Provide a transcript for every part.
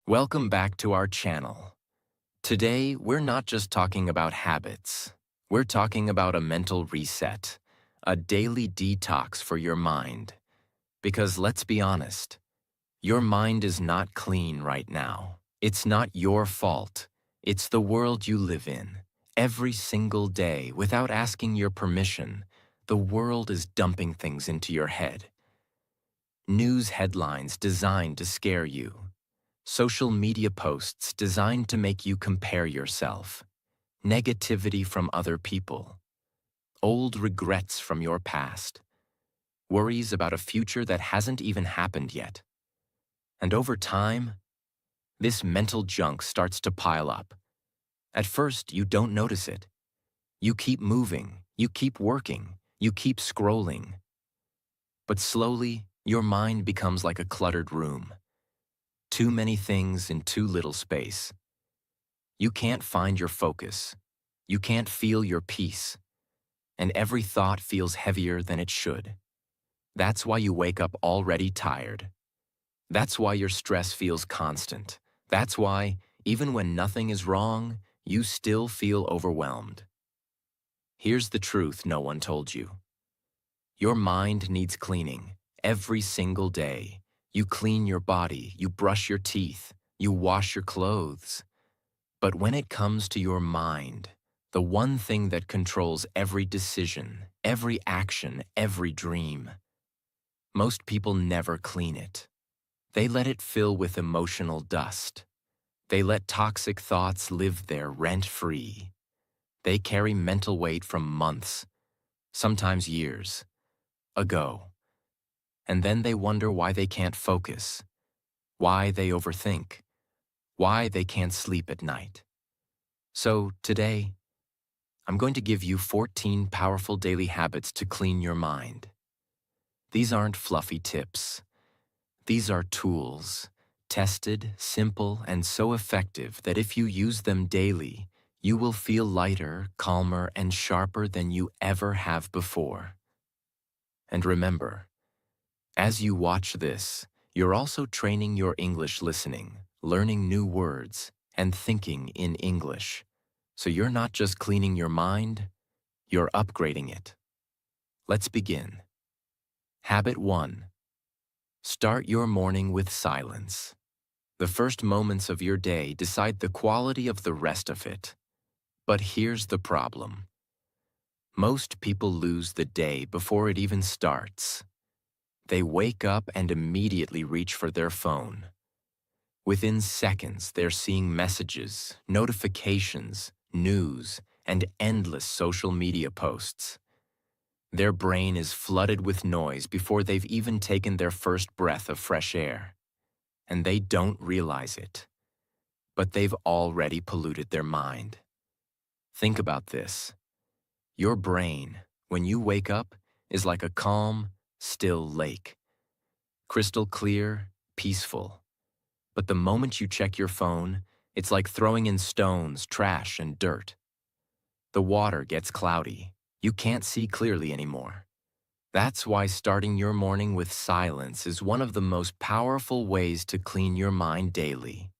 Welcome back to our channel. Today, we're not just talking about habits. We're talking about a mental reset, a daily detox for your mind. Because let's be honest, your mind is not clean right now. It's not your fault. It's the world you live in. Every single day, without asking your permission, the world is dumping things into your head. News headlines designed to scare you. Social media posts designed to make you compare yourself. Negativity from other people. Old regrets from your past. Worries about a future that hasn't even happened yet. And over time, this mental junk starts to pile up. At first, you don't notice it. You keep moving, you keep working, you keep scrolling. But slowly, your mind becomes like a cluttered room. Too many things in too little space. You can't find your focus. You can't feel your peace. And every thought feels heavier than it should. That's why you wake up already tired. That's why your stress feels constant. That's why, even when nothing is wrong, you still feel overwhelmed. Here's the truth no one told you. Your mind needs cleaning every single day. You clean your body, you brush your teeth, you wash your clothes. But when it comes to your mind, the one thing that controls every decision, every action, every dream, most people never clean it. They let it fill with emotional dust. They let toxic thoughts live there rent-free. They carry mental weight from months, sometimes years, ago. And then they wonder why they can't focus, why they overthink, why they can't sleep at night. So today, I'm going to give you 14 powerful daily habits to clean your mind. These aren't fluffy tips. These are tools, tested, simple, and so effective that if you use them daily, you will feel lighter, calmer, and sharper than you ever have before. And remember, as you watch this, you're also training your English listening, learning new words, and thinking in English. So you're not just cleaning your mind, you're upgrading it. Let's begin. Habit 1. Start your morning with silence. The first moments of your day decide the quality of the rest of it. But here's the problem. Most people lose the day before it even starts. They wake up and immediately reach for their phone. Within seconds, they're seeing messages, notifications, news, and endless social media posts. Their brain is flooded with noise before they've even taken their first breath of fresh air. And they don't realize it. But they've already polluted their mind. Think about this. Your brain, when you wake up, is like a calm, still lake. Crystal clear, peaceful. But the moment you check your phone, it's like throwing in stones, trash, and dirt. The water gets cloudy. You can't see clearly anymore. That's why starting your morning with silence is one of the most powerful ways to clean your mind daily.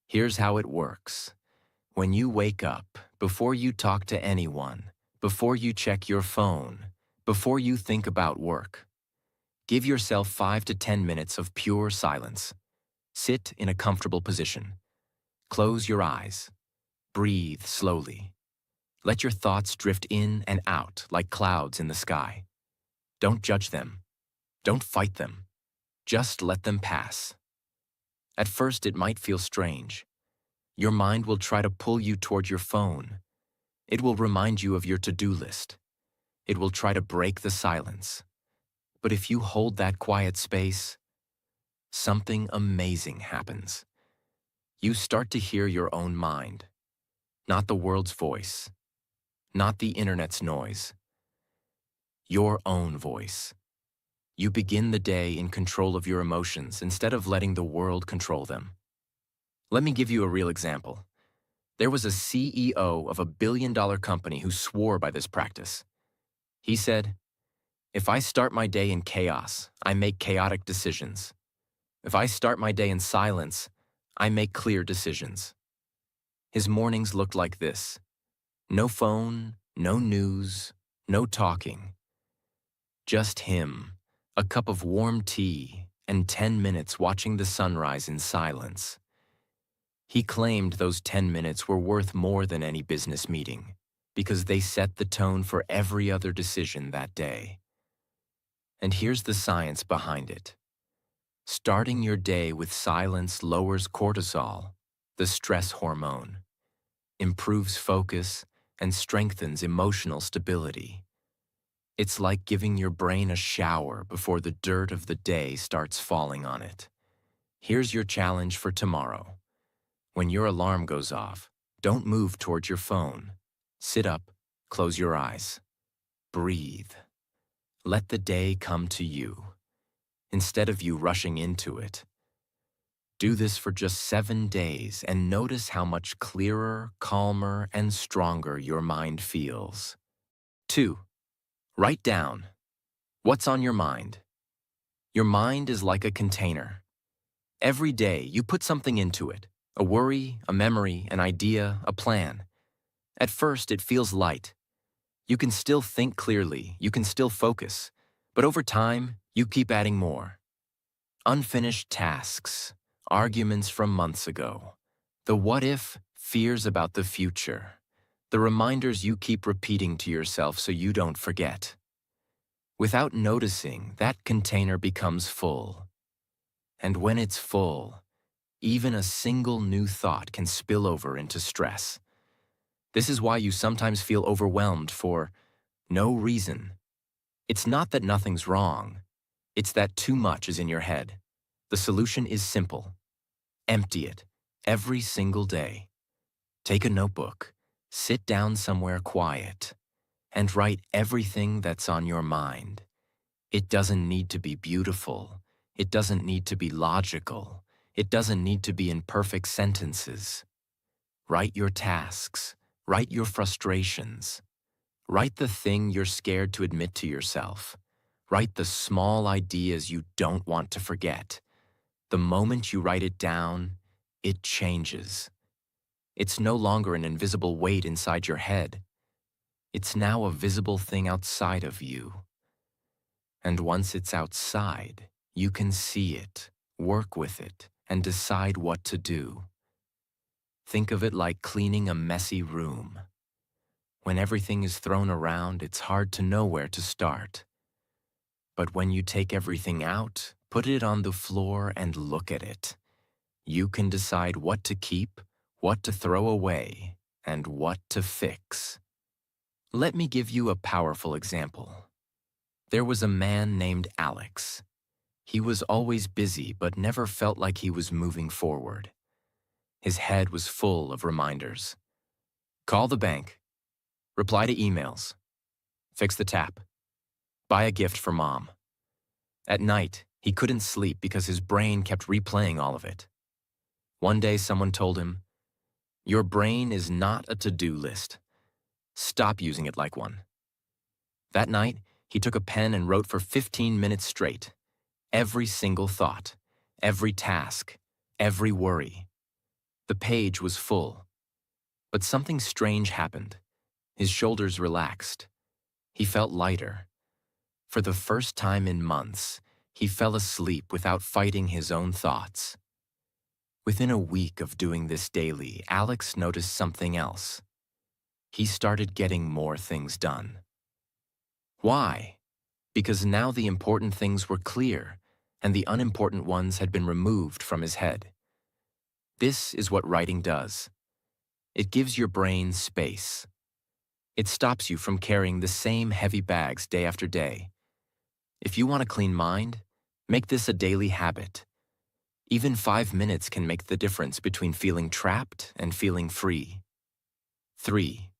Here's how it works. When you wake up, before you talk to anyone, before you check your phone, before you think about work, give yourself 5 to 10 minutes of pure silence. Sit in a comfortable position. Close your eyes. Breathe slowly. Let your thoughts drift in and out like clouds in the sky. Don't judge them. Don't fight them. Just let them pass. At first, it might feel strange. Your mind will try to pull you toward your phone. It will remind you of your to-do list. It will try to break the silence. But if you hold that quiet space, something amazing happens. You start to hear your own mind, not the world's voice, not the internet's noise, your own voice. You begin the day in control of your emotions instead of letting the world control them. Let me give you a real example. There was a CEO of a billion-dollar company who swore by this practice. He said, "If I start my day in chaos, I make chaotic decisions. If I start my day in silence, I make clear decisions. His mornings looked like this. No phone, no news, no talking. Just him, a cup of warm tea, and 10 minutes watching the sunrise in silence. He claimed those 10 minutes were worth more than any business meeting, because they set the tone for every other decision that day. And here's the science behind it. Starting your day with silence lowers cortisol, the stress hormone, improves focus, and strengthens emotional stability. It's like giving your brain a shower before the dirt of the day starts falling on it. Here's your challenge for tomorrow. When your alarm goes off, don't move towards your phone. Sit up, close your eyes. Breathe. Let the day come to you, instead of you rushing into it. Do this for just 7 days and notice how much clearer, calmer, and stronger your mind feels. 2. Write down. What's on your mind? Your mind is like a container. Every day, you put something into it. A worry, a memory, an idea, a plan. At first, it feels light. You can still think clearly, you can still focus. But over time, you keep adding more. Unfinished tasks, arguments from months ago, the what-if fears about the future, the reminders you keep repeating to yourself so you don't forget. Without noticing, that container becomes full. And when it's full, even a single new thought can spill over into stress. This is why you sometimes feel overwhelmed for no reason. It's not that nothing's wrong. It's that too much is in your head. The solution is simple. Empty it every single day. Take a notebook, sit down somewhere quiet, and write everything that's on your mind. It doesn't need to be beautiful. It doesn't need to be logical. It doesn't need to be in perfect sentences. Write your tasks. Write your frustrations. Write the thing you're scared to admit to yourself. Write the small ideas you don't want to forget. The moment you write it down, it changes. It's no longer an invisible weight inside your head. It's now a visible thing outside of you. And once it's outside, you can see it, work with it, and decide what to do. Think of it like cleaning a messy room. When everything is thrown around, it's hard to know where to start. But when you take everything out, put it on the floor and look at it, you can decide what to keep, what to throw away, and what to fix. Let me give you a powerful example. There was a man named Alex. He was always busy but never felt like he was moving forward. His head was full of reminders. Call the bank. Reply to emails. Fix the tap. Buy a gift for mom. At night, he couldn't sleep because his brain kept replaying all of it. One day someone told him, "Your brain is not a to-do list. Stop using it like one." That night, he took a pen and wrote for 15 minutes straight. Every single thought, every task, every worry. The page was full. But something strange happened. His shoulders relaxed. He felt lighter. For the first time in months, he fell asleep without fighting his own thoughts. Within a week of doing this daily, Alex noticed something else. He started getting more things done. Why? Because now the important things were clear, and the unimportant ones had been removed from his head. This is what writing does. It gives your brain space. It stops you from carrying the same heavy bags day after day. If you want a clean mind, make this a daily habit. Even 5 minutes can make the difference between feeling trapped and feeling free. 3.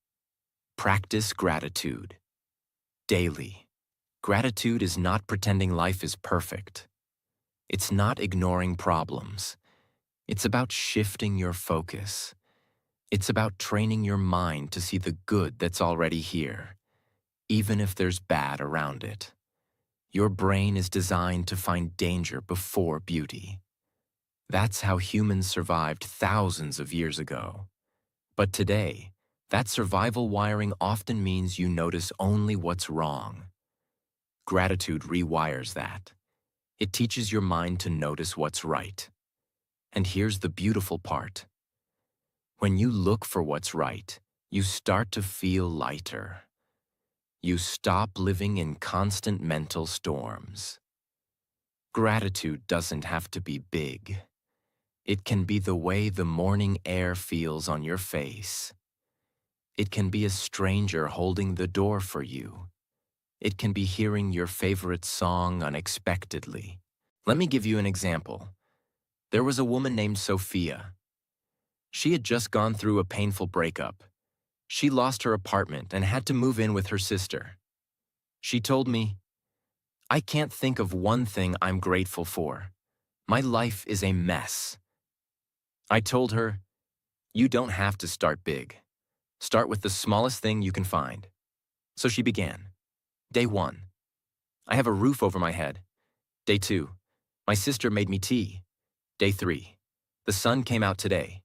Practice gratitude. Daily. Gratitude is not pretending life is perfect. It's not ignoring problems. It's about shifting your focus. It's about training your mind to see the good that's already here, even if there's bad around it. Your brain is designed to find danger before beauty. That's how humans survived thousands of years ago. But today, that survival wiring often means you notice only what's wrong. Gratitude rewires that. It teaches your mind to notice what's right. And here's the beautiful part. When you look for what's right, you start to feel lighter. You stop living in constant mental storms. Gratitude doesn't have to be big. It can be the way the morning air feels on your face. It can be a stranger holding the door for you. It can be hearing your favorite song unexpectedly. Let me give you an example. There was a woman named Sophia. She had just gone through a painful breakup. She lost her apartment and had to move in with her sister. She told me, "I can't think of one thing I'm grateful for. My life is a mess." I told her, "You don't have to start big. Start with the smallest thing you can find." So she began. Day 1, I have a roof over my head. Day 2, my sister made me tea. Day 3, the sun came out today.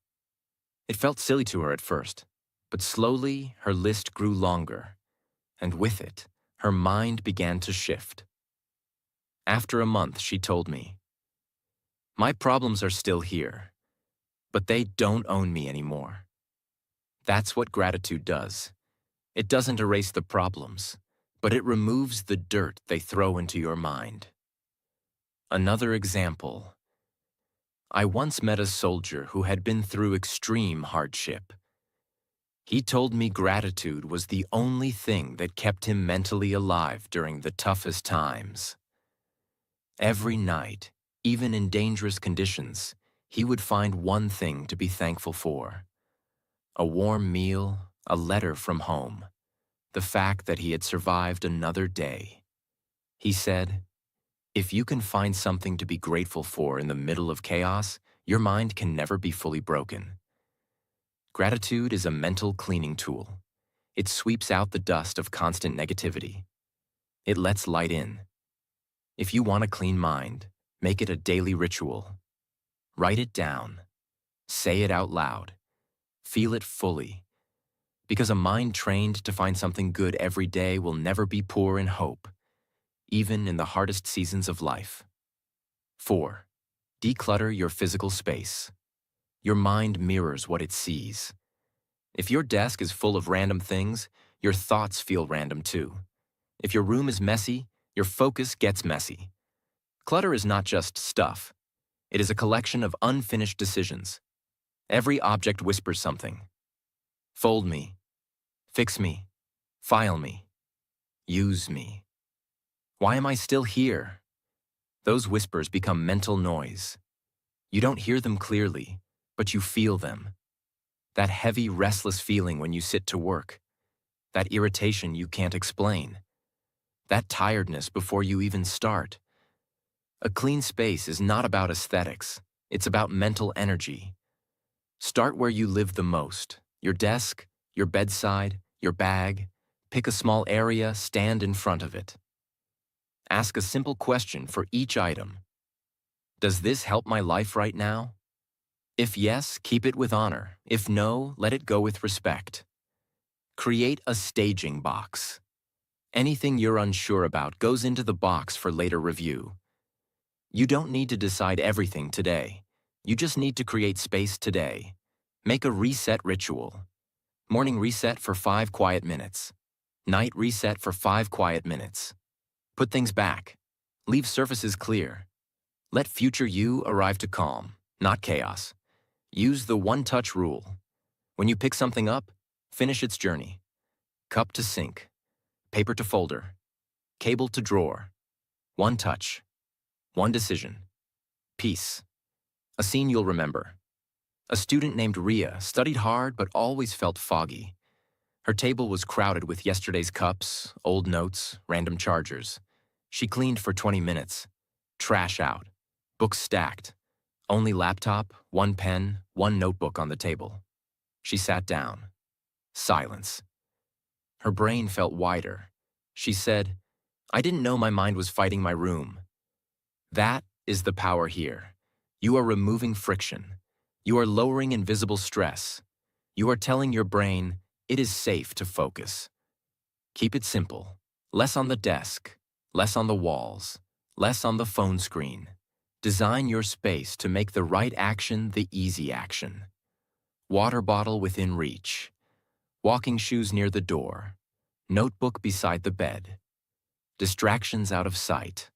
It felt silly to her at first, but slowly her list grew longer, and with it, her mind began to shift. After a month, she told me, "My problems are still here, but they don't own me anymore." That's what gratitude does. It doesn't erase the problems, but it removes the dirt they throw into your mind. Another example. I once met a soldier who had been through extreme hardship. He told me gratitude was the only thing that kept him mentally alive during the toughest times. Every night, even in dangerous conditions, he would find one thing to be thankful for. A warm meal, a letter from home, the fact that he had survived another day. He said, "If you can find something to be grateful for in the middle of chaos, your mind can never be fully broken." Gratitude is a mental cleaning tool. It sweeps out the dust of constant negativity. It lets light in. If you want a clean mind, make it a daily ritual. Write it down. Say it out loud. Feel it fully. Because a mind trained to find something good every day will never be poor in hope, even in the hardest seasons of life. 4. Declutter your physical space. Your mind mirrors what it sees. If your desk is full of random things, your thoughts feel random too. If your room is messy, your focus gets messy. Clutter is not just stuff. It is a collection of unfinished decisions. Every object whispers something. Fold me. Fix me. File me. Use me. Why am I still here? Those whispers become mental noise. You don't hear them clearly, but you feel them. That heavy, restless feeling when you sit to work. That irritation you can't explain. That tiredness before you even start. A clean space is not about aesthetics. It's about mental energy. Start where you live the most. Your desk, your bedside, your bag. Pick a small area, stand in front of it. Ask a simple question for each item. Does this help my life right now? If yes, keep it with honor. If no, let it go with respect. Create a staging box. Anything you're unsure about goes into the box for later review. You don't need to decide everything today. You just need to create space today. Make a reset ritual. Morning reset for 5 quiet minutes. Night reset for 5 quiet minutes. Put things back. Leave surfaces clear. Let future you arrive to calm, not chaos. Use the one-touch rule. When you pick something up, finish its journey. Cup to sink. Paper to folder. Cable to drawer. One touch. One decision. Peace. A scene you'll remember. A student named Ria studied hard but always felt foggy. Her table was crowded with yesterday's cups, old notes, random chargers. She cleaned for 20 minutes. Trash out. Books stacked. Only laptop, one pen, one notebook on the table. She sat down. Silence. Her brain felt wider. She said, "I didn't know my mind was fighting my room." That is the power here. You are removing friction. You are lowering invisible stress. You are telling your brain, it is safe to focus. Keep it simple. Less on the desk, less on the walls, less on the phone screen. Design your space to make the right action the easy action. Water bottle within reach. Walking shoes near the door. Notebook beside the bed. Distractions out of sight.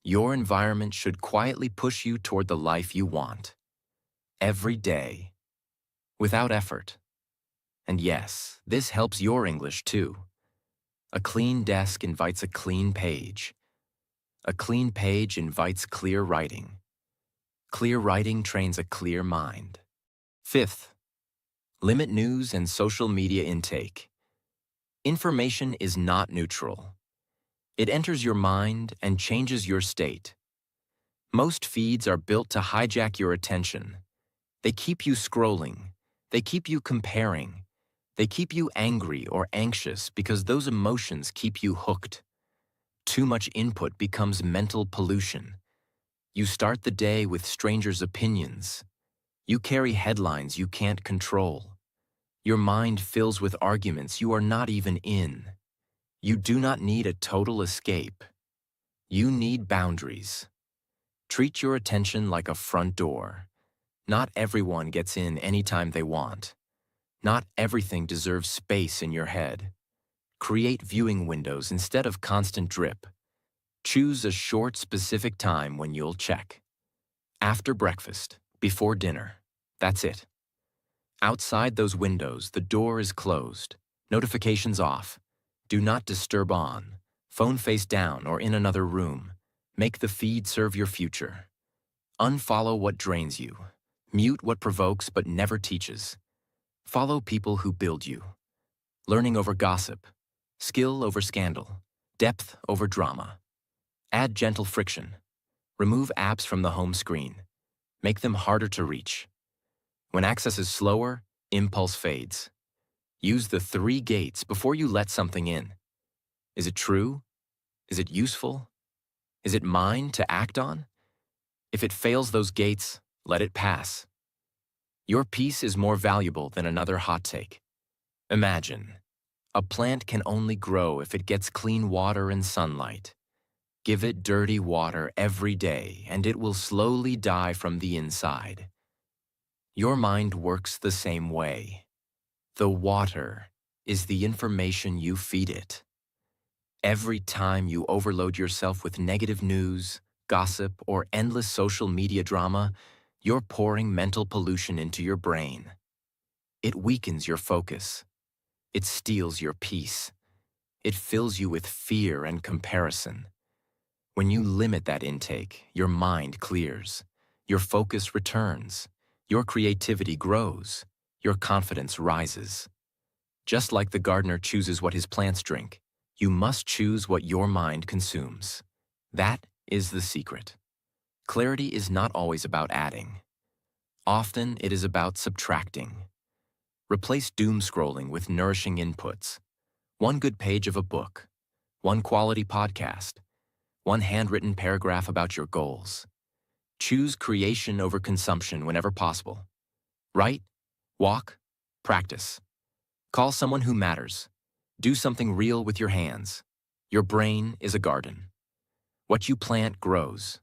Your environment should quietly push you toward the life you want. Every day. Without effort. And yes, this helps your English too. A clean desk invites a clean page. A clean page invites clear writing. Clear writing trains a clear mind. Fifth, limit news and social media intake. Information is not neutral. It enters your mind and changes your state. Most feeds are built to hijack your attention. They keep you scrolling. They keep you comparing. They keep you angry or anxious because those emotions keep you hooked. Too much input becomes mental pollution. You start the day with strangers' opinions. You carry headlines you can't control. Your mind fills with arguments you are not even in. You do not need a total escape. You need boundaries. Treat your attention like a front door. Not everyone gets in anytime they want. Not everything deserves space in your head. Create viewing windows instead of constant drip. Choose a short, specific time when you'll check. After breakfast, before dinner. That's it. Outside those windows, the door is closed. Notifications off. Do not disturb on. Phone face down or in another room. Make the feed serve your future. Unfollow what drains you. Mute what provokes but never teaches. Follow people who build you. Learning over gossip. Skill over scandal. Depth over drama. Add gentle friction. Remove apps from the home screen. Make them harder to reach. When access is slower, impulse fades. Use the 3 gates before you let something in. Is it true? Is it useful? Is it mine to act on? If it fails those gates, let it pass. Your peace is more valuable than another hot take. Imagine, a plant can only grow if it gets clean water and sunlight. Give it dirty water every day, and it will slowly die from the inside. Your mind works the same way. The water is the information you feed it. Every time you overload yourself with negative news, gossip, or endless social media drama, you're pouring mental pollution into your brain. It weakens your focus. It steals your peace. It fills you with fear and comparison. When you limit that intake, your mind clears. Your focus returns. Your creativity grows. Your confidence rises. Just like the gardener chooses what his plants drink, you must choose what your mind consumes. That is the secret. Clarity is not always about adding. Often it is about subtracting. Replace doom scrolling with nourishing inputs. One good page of a book. One quality podcast. One handwritten paragraph about your goals. Choose creation over consumption whenever possible. Write, walk, practice. Call someone who matters. Do something real with your hands. Your brain is a garden. What you plant grows.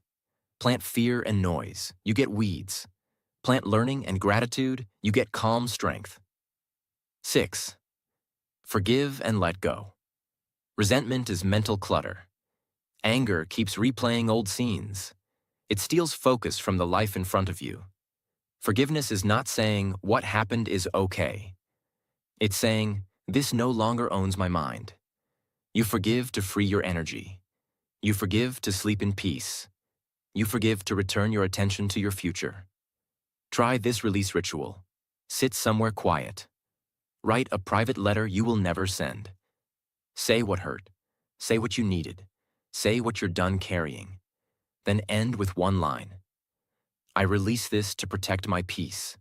Plant fear and noise, you get weeds. Plant learning and gratitude, you get calm strength. 6. Forgive and let go. Resentment is mental clutter. Anger keeps replaying old scenes. It steals focus from the life in front of you. Forgiveness is not saying, what happened is okay. It's saying, this no longer owns my mind. You forgive to free your energy. You forgive to sleep in peace. You forgive to return your attention to your future. Try this release ritual. Sit somewhere quiet. Write a private letter you will never send. Say what hurt. Say what you needed. Say what you're done carrying. Then end with one line. I release this to protect my peace.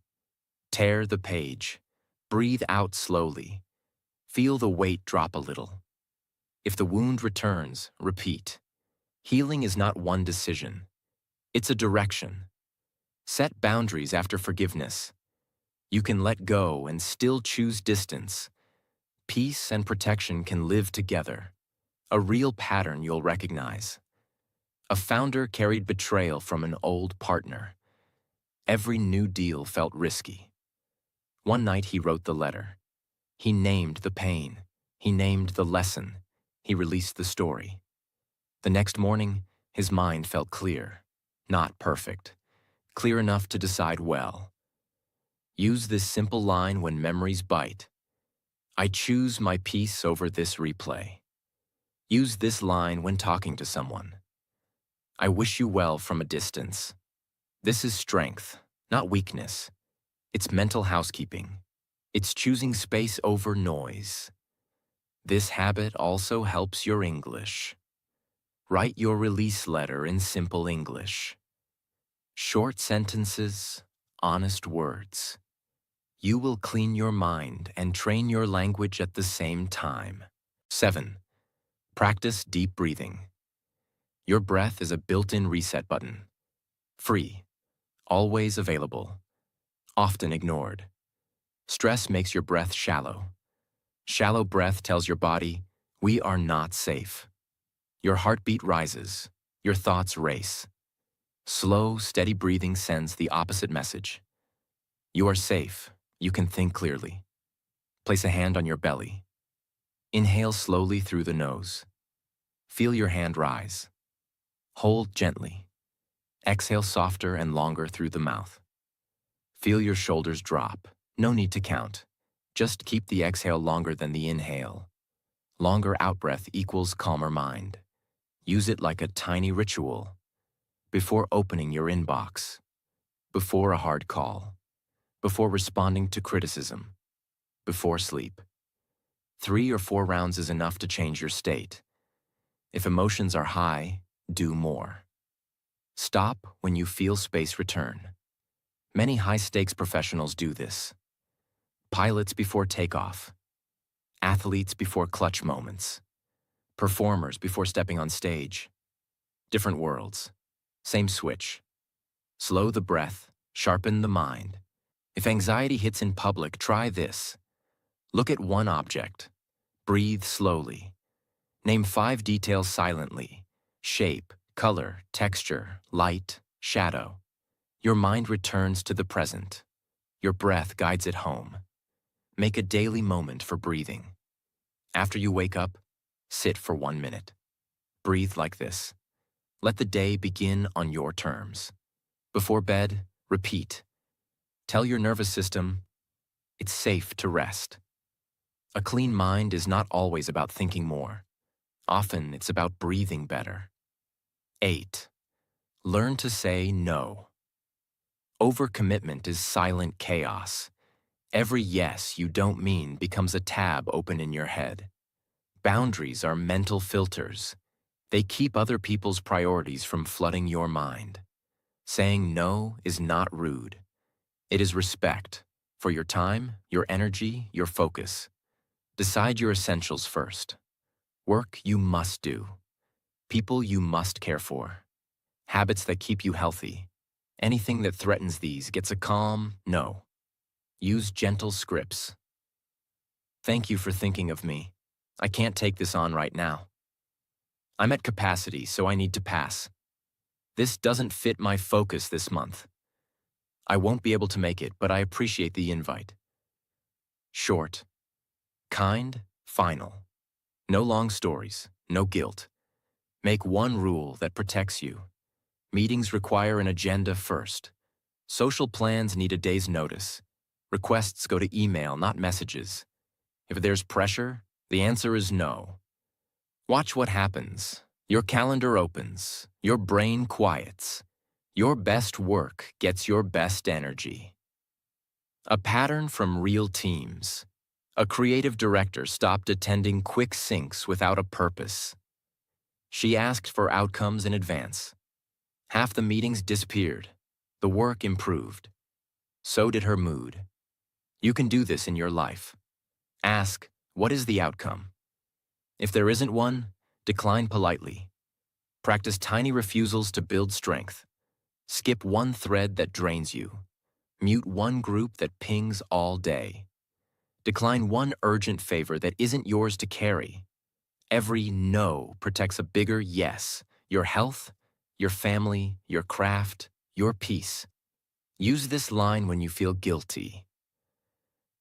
Tear the page. Breathe out slowly. Feel the weight drop a little. If the wound returns, repeat. Healing is not one decision. It's a direction. Set boundaries after forgiveness. You can let go and still choose distance. Peace and protection can live together. A real pattern you'll recognize. A founder carried betrayal from an old partner. Every new deal felt risky. One night he wrote the letter. He named the pain. He named the lesson. He released the story. The next morning, his mind felt clear. Not perfect. Clear enough to decide well. Use this simple line when memories bite. I choose my peace over this replay. Use this line when talking to someone. I wish you well from a distance. This is strength, not weakness. It's mental housekeeping. It's choosing space over noise. This habit also helps your English. Write your release letter in simple English. Short sentences, honest words. You will clean your mind and train your language at the same time. 7. Practice deep breathing. Your breath is a built-in reset button. Free, always available, often ignored. Stress makes your breath shallow. Shallow breath tells your body, we are not safe. Your heartbeat rises, your thoughts race. Slow, steady breathing sends the opposite message. You are safe, you can think clearly. Place a hand on your belly. Inhale slowly through the nose. Feel your hand rise. Hold gently. Exhale softer and longer through the mouth. Feel your shoulders drop. No need to count. Just keep the exhale longer than the inhale. Longer outbreath equals calmer mind. Use it like a tiny ritual. Before opening your inbox. Before a hard call. Before responding to criticism. Before sleep. 3 or 4 rounds is enough to change your state. If emotions are high, do more. Stop when you feel space return. Many high-stakes professionals do this. Pilots before takeoff. Athletes before clutch moments. Performers before stepping on stage. Different worlds. Same switch. Slow the breath, sharpen the mind. If anxiety hits in public, try this. Look at one object. Breathe slowly. Name 5 details silently. Shape, color, texture, light, shadow. Your mind returns to the present. Your breath guides it home. Make a daily moment for breathing. After you wake up, sit for 1 minute. Breathe like this. Let the day begin on your terms. Before bed, repeat. Tell your nervous system, it's safe to rest. A clean mind is not always about thinking more. Often it's about breathing better. 8. Learn to say no. Overcommitment is silent chaos. Every yes you don't mean becomes a tab open in your head. Boundaries are mental filters. They keep other people's priorities from flooding your mind. Saying no is not rude. It is respect for your time, your energy, your focus. Decide your essentials first. Work you must do. People you must care for. Habits that keep you healthy. Anything that threatens these gets a calm no. Use gentle scripts. Thank you for thinking of me. I can't take this on right now. I'm at capacity, so I need to pass. This doesn't fit my focus this month. I won't be able to make it, but I appreciate the invite. Short, kind, final. No long stories, no guilt. Make one rule that protects you. Meetings require an agenda first. Social plans need a day's notice. Requests go to email, not messages. If there's pressure, the answer is no. Watch what happens. Your calendar opens. Your brain quiets. Your best work gets your best energy. A pattern from real teams. A creative director stopped attending quick syncs without a purpose. She asked for outcomes in advance. Half the meetings disappeared. The work improved. So did her mood. You can do this in your life. Ask, what is the outcome? If there isn't one, decline politely. Practice tiny refusals to build strength. Skip one thread that drains you. Mute one group that pings all day. Decline one urgent favor that isn't yours to carry. Every no protects a bigger yes: your health, your family, your craft, your peace. Use this line when you feel guilty.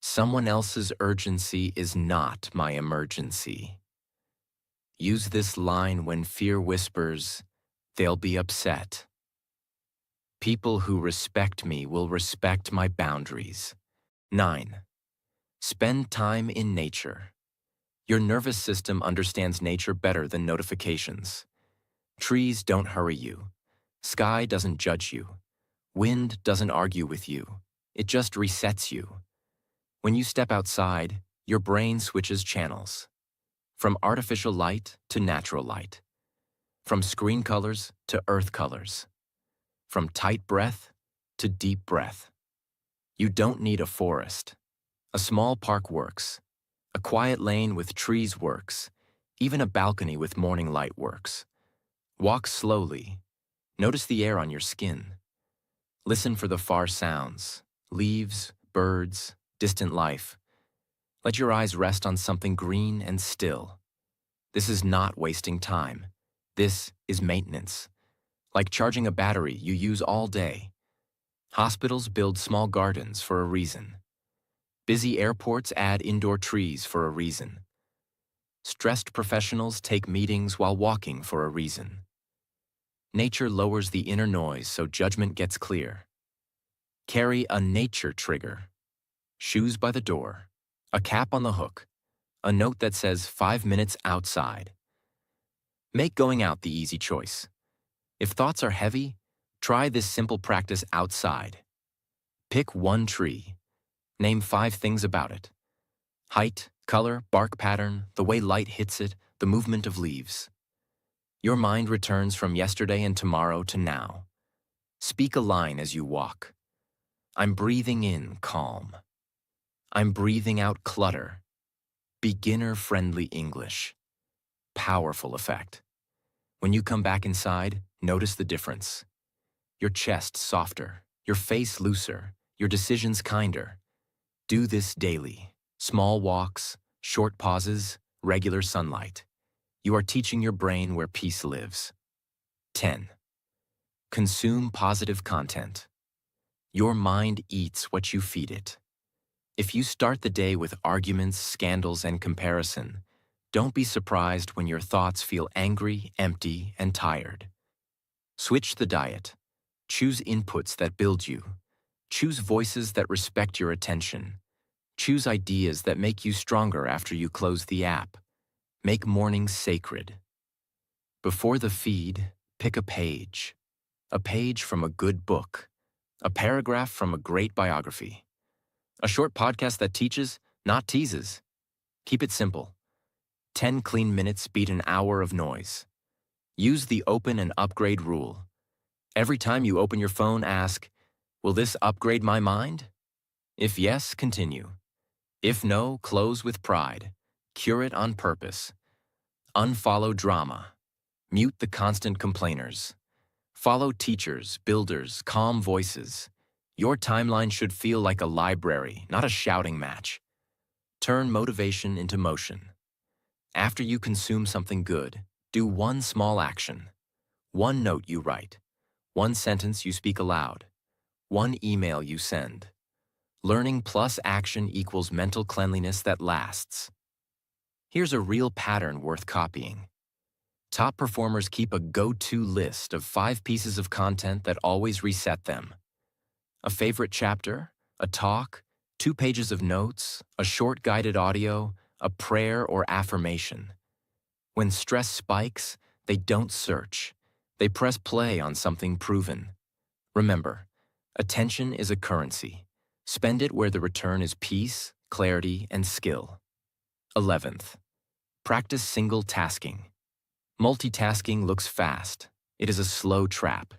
Someone else's urgency is not my emergency. Use this line when fear whispers, they'll be upset. People who respect me will respect my boundaries. 9. Spend time in nature. Your nervous system understands nature better than notifications. Trees don't hurry you. Sky doesn't judge you. Wind doesn't argue with you. It just resets you. When you step outside, your brain switches channels. From artificial light to natural light. From screen colors to earth colors. From tight breath to deep breath. You don't need a forest. A small park works. A quiet lane with trees works. Even a balcony with morning light works. Walk slowly. Notice the air on your skin. Listen for the far sounds, leaves, birds, distant life. Let your eyes rest on something green and still. This is not wasting time. This is maintenance. Like charging a battery you use all day. Hospitals build small gardens for a reason. Busy airports add indoor trees for a reason. Stressed professionals take meetings while walking for a reason. Nature lowers the inner noise so judgment gets clear. Carry a nature trigger. Shoes by the door. A cap on the hook. A note that says 5 minutes outside. Make going out the easy choice. If thoughts are heavy, try this simple practice outside. Pick one tree. Name 5 things about it. Height, color, bark pattern, the way light hits it, the movement of leaves. Your mind returns from yesterday and tomorrow to now. Speak a line as you walk. I'm breathing in calm. I'm breathing out clutter. Beginner-friendly English. Powerful effect. When you come back inside, notice the difference. Your chest softer, your face looser, your decisions kinder. Do this daily. Small walks, short pauses, regular sunlight. You are teaching your brain where peace lives. 10. Consume positive content. Your mind eats what you feed it. If you start the day with arguments, scandals, and comparison, don't be surprised when your thoughts feel angry, empty, and tired. Switch the diet. Choose inputs that build you. Choose voices that respect your attention. Choose ideas that make you stronger after you close the app. Make mornings sacred. Before the feed, pick a page. A page from a good book. A paragraph from a great biography. A short podcast that teaches, not teases. Keep it simple. 10 clean minutes beat an hour of noise. Use the open and upgrade rule. Every time you open your phone, ask, will this upgrade my mind? If yes, continue. If no, close with pride. Cure it on purpose. Unfollow drama. Mute the constant complainers. Follow teachers, builders, calm voices. Your timeline should feel like a library, not a shouting match. Turn motivation into motion. After you consume something good, do one small action. One note you write. One sentence you speak aloud. One email you send. Learning plus action equals mental cleanliness that lasts. Here's a real pattern worth copying. Top performers keep a go-to list of 5 pieces of content that always reset them. A favorite chapter, a talk, 2 pages of notes, a short guided audio, a prayer or affirmation. When stress spikes, they don't search. They press play on something proven. Remember, attention is a currency. Spend it where the return is peace, clarity, and skill. 11th, practice single tasking. Multitasking looks fast. It is a slow trap.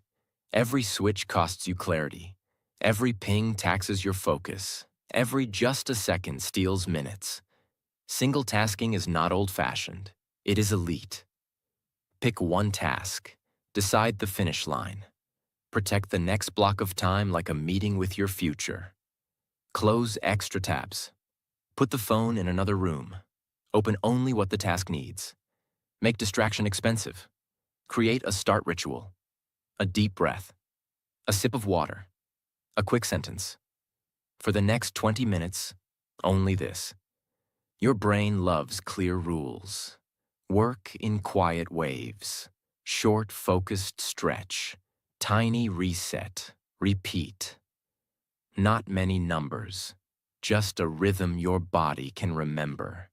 Every switch costs you clarity. Every ping taxes your focus. Every just a second steals minutes. Single tasking is not old-fashioned. It is elite. Pick one task. Decide the finish line. Protect the next block of time like a meeting with your future. Close extra tabs. Put the phone in another room. Open only what the task needs. Make distraction expensive. Create a start ritual. A deep breath. A sip of water. A quick sentence. For the next 20 minutes, only this. Your brain loves clear rules. Work in quiet waves. Short, focused stretch. Tiny reset. Repeat. Not many numbers. Just a rhythm your body can remember.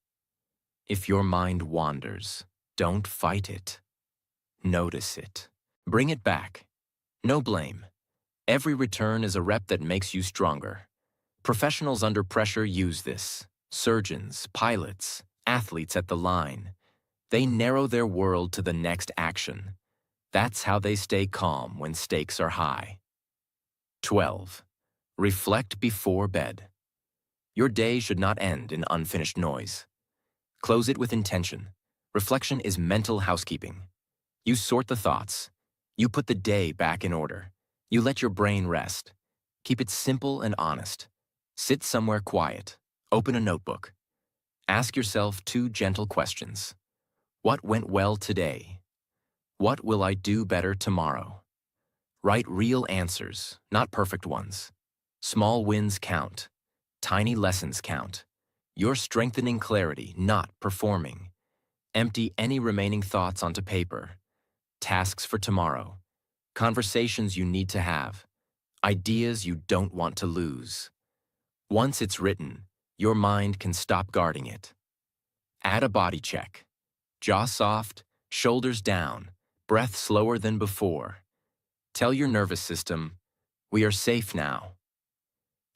If your mind wanders, don't fight it. Notice it. Bring it back. No blame. Every return is a rep that makes you stronger. Professionals under pressure use this. Surgeons, pilots, athletes at the line. They narrow their world to the next action. That's how they stay calm when stakes are high. 12. Reflect before bed. Your day should not end in unfinished noise. Close it with intention. Reflection is mental housekeeping. You sort the thoughts. You put the day back in order. You let your brain rest. Keep it simple and honest. Sit somewhere quiet. Open a notebook. Ask yourself 2 gentle questions. What went well today? What will I do better tomorrow? Write real answers, not perfect ones. Small wins count. Tiny lessons count. You're strengthening clarity, not performing. Empty any remaining thoughts onto paper. Tasks for tomorrow. Conversations you need to have. Ideas you don't want to lose. Once it's written, your mind can stop guarding it. Add a body check. Jaw soft, shoulders down, breath slower than before. Tell your nervous system, we are safe now.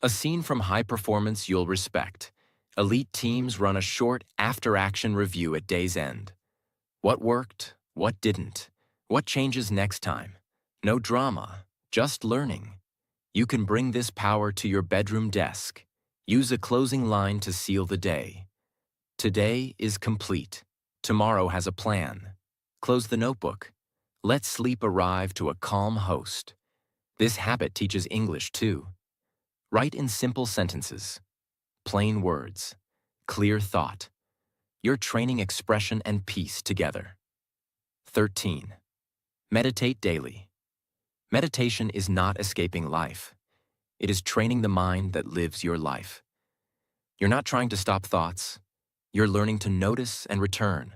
A scene from high performance you'll respect. Elite teams run a short after-action review at day's end. What worked? What didn't? What changes next time? No drama, just learning. You can bring this power to your bedroom desk. Use a closing line to seal the day. Today is complete. Tomorrow has a plan. Close the notebook. Let sleep arrive to a calm host. This habit teaches English too. Write in simple sentences. Plain words. Clear thought. You're training expression and peace together. 13. Meditate daily. Meditation is not escaping life. It is training the mind that lives your life. You're not trying to stop thoughts. You're learning to notice and return.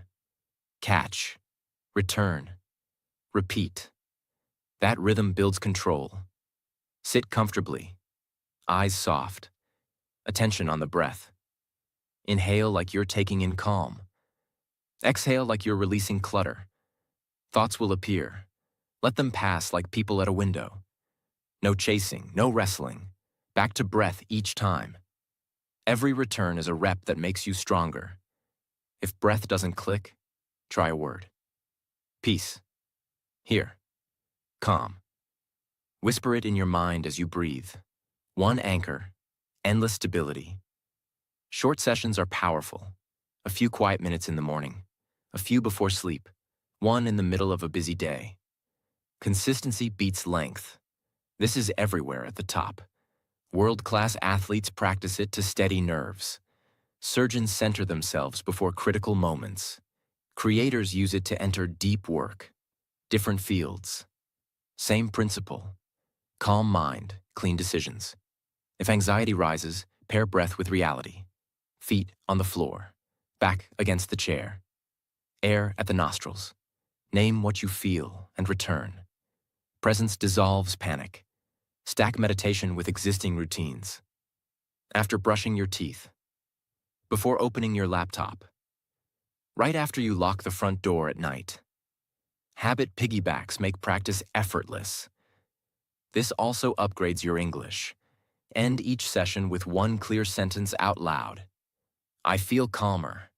Catch. Return. Repeat. That rhythm builds control. Sit comfortably. Eyes soft. Attention on the breath. Inhale like you're taking in calm. Exhale like you're releasing clutter. Thoughts will appear. Let them pass like people at a window. No chasing, no wrestling. Back to breath each time. Every return is a rep that makes you stronger. If breath doesn't click, try a word. Peace. Here. Calm. Whisper it in your mind as you breathe. One anchor. Endless stability. Short sessions are powerful. A few quiet minutes in the morning. A few before sleep. One in the middle of a busy day. Consistency beats length. This is everywhere at the top. World-class athletes practice it to steady nerves. Surgeons center themselves before critical moments. Creators use it to enter deep work. Different fields. Same principle. Calm mind, clean decisions. If anxiety rises, pair breath with reality. Feet on the floor. Back against the chair. Air at the nostrils. Name what you feel and return. Presence dissolves panic. Stack meditation with existing routines. After brushing your teeth. Before opening your laptop. Right after you lock the front door at night. Habit piggybacks make practice effortless. This also upgrades your English. End each session with one clear sentence out loud. I feel calmer.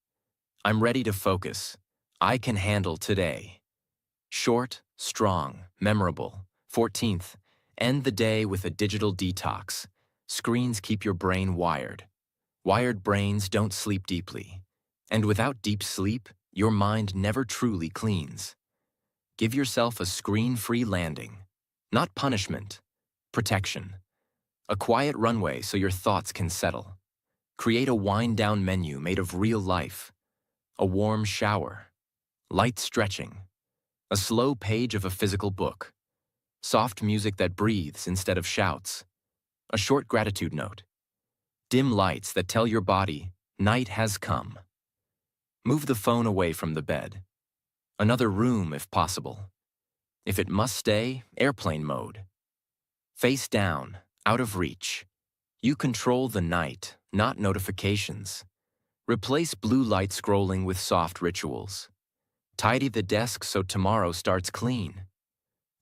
I'm ready to focus. I can handle today. Short, strong, memorable. 14th, end the day with a digital detox. Screens keep your brain wired. Wired brains don't sleep deeply. And without deep sleep, your mind never truly cleans. Give yourself a screen-free landing. Not punishment, protection. A quiet runway so your thoughts can settle. Create a wind-down menu made of real life. A warm shower, light stretching, a slow page of a physical book, soft music that breathes instead of shouts, a short gratitude note, dim lights that tell your body, night has come. Move the phone away from the bed. Another room if possible. If it must stay, airplane mode. Face down, out of reach. You control the night, not notifications. Replace blue light scrolling with soft rituals. Tidy the desk so tomorrow starts clean.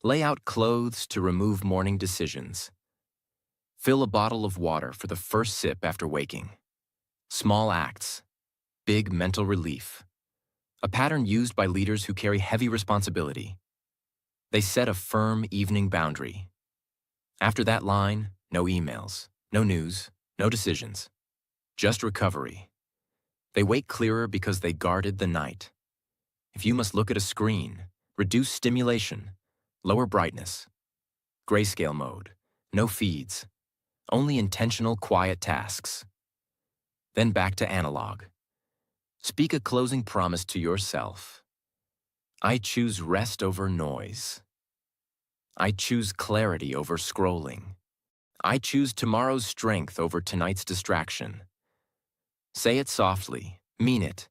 Lay out clothes to remove morning decisions. Fill a bottle of water for the first sip after waking. Small acts, big mental relief. A pattern used by leaders who carry heavy responsibility. They set a firm evening boundary. After that line, no emails, no news, no decisions. Just recovery. They wake clearer because they guarded the night. If you must look at a screen, reduce stimulation, lower brightness. Grayscale mode, no feeds, only intentional quiet tasks. Then back to analog. Speak a closing promise to yourself. I choose rest over noise. I choose clarity over scrolling. I choose tomorrow's strength over tonight's distraction. Say it softly, mean it.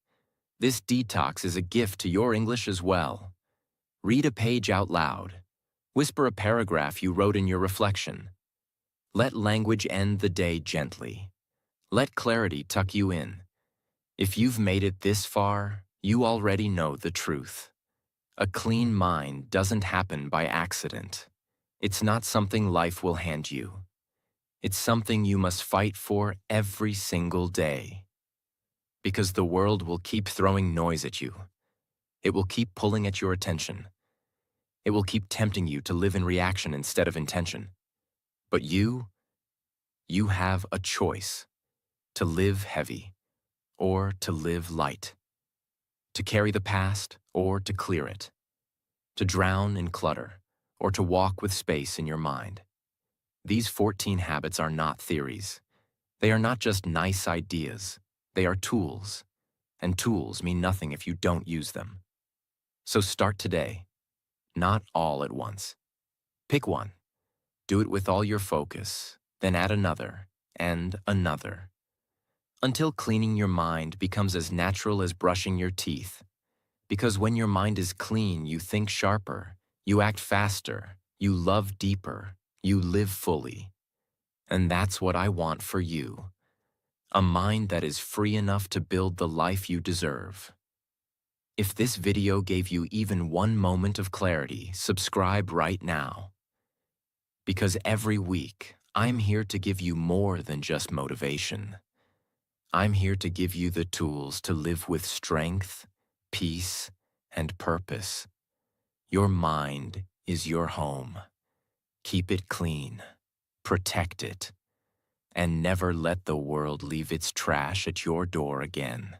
This detox is a gift to your English as well. Read a page out loud. Whisper a paragraph you wrote in your reflection. Let language end the day gently. Let clarity tuck you in. If you've made it this far, you already know the truth. A clean mind doesn't happen by accident. It's not something life will hand you. It's something you must fight for every single day. Because the world will keep throwing noise at you. It will keep pulling at your attention. It will keep tempting you to live in reaction instead of intention. But you have a choice to live heavy or to live light, to carry the past or to clear it, to drown in clutter or to walk with space in your mind. These 14 habits are not theories. They are not just nice ideas. They are tools, and tools mean nothing if you don't use them. So start today, not all at once. Pick one. Do it with all your focus, then add another and another, until cleaning your mind becomes as natural as brushing your teeth. Because when your mind is clean, you think sharper, you act faster, you love deeper, you live fully. And that's what I want for you. A mind that is free enough to build the life you deserve. If this video gave you even one moment of clarity, subscribe right now. Because every week, I'm here to give you more than just motivation. I'm here to give you the tools to live with strength, peace, and purpose. Your mind is your home. Keep it clean, protect it, and never let the world leave its trash at your door again.